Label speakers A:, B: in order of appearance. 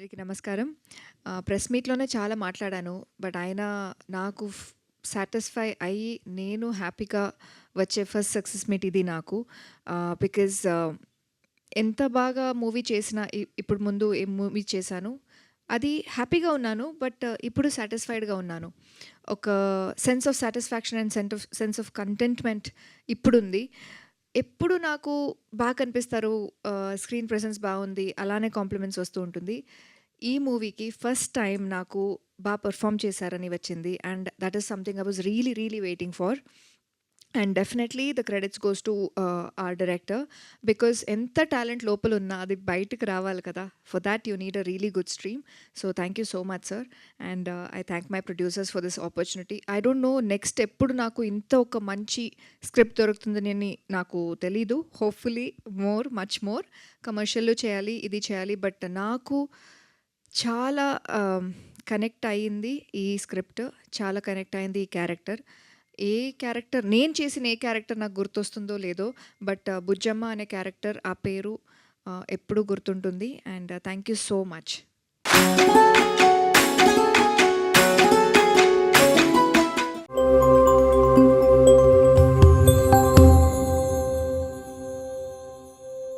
A: అందరికీ నమస్కారం. ప్రెస్ మీట్‌లోనే చాలా మాట్లాడాను. బట్ అయినా నాకు సాటిస్ఫై అయ్యి నేను హ్యాపీగా వచ్చే ఫస్ట్ సక్సెస్ మీట్ ఇది నాకు. బికాజ్ ఎంత బాగా మూవీ చేసినా ఇప్పుడు ముందు ఏ మూవీ చేశాను. అది హ్యాపీగా ఉన్నాను. బట్ ఇప్పుడు సాటిస్ఫైడ్‌గా ఉన్నాను. ఒక sense of satisfaction and sense of contentment ఇప్పుడుంది. ఎప్పుడు నాకు బాగా కనిపిస్తారు. స్క్రీన్ ప్రెజెన్స్ బావుంది. అలానే కాంప్లిమెంట్స్ వస్తూ ఉంటుంది. ఈ మూవీకి ఫస్ట్ టైమ్ నాకు పెర్ఫార్మ్ చేశారని వచ్చింది. And that is something I was really waiting for. And definitely the credits goes to our director. Because ఎంత టాలెంట్ లోపలున్నా అది బయటకు రావాలి కదా! For that you need a really good stream. So thank you so much sir. And I thank my producers for this opportunity. I don't know next ఎప్పుడు నాకు ఇంత ఒక మంచి స్క్రిప్ట్ దొరుకుతుందని నాకు తెలీదు. హోప్‌ఫుల్లీ మచ్ మోర్ కమర్షియల్‌లో చేయాలి, ఇది చేయాలి. బట్ నాకు చాలా కనెక్ట్ అయింది ఈ స్క్రిప్ట్. చాలా కనెక్ట్ అయింది ఈ క్యారెక్టర్. నేను చేసిన ఏ క్యారెక్టర్ నాకు గుర్తొస్తుందో లేదో, బట్ బుజ్జమ్మ అనే క్యారెక్టర్, ఆ పేరు ఎప్పుడూ గుర్తుంటుంది. And thank you so much.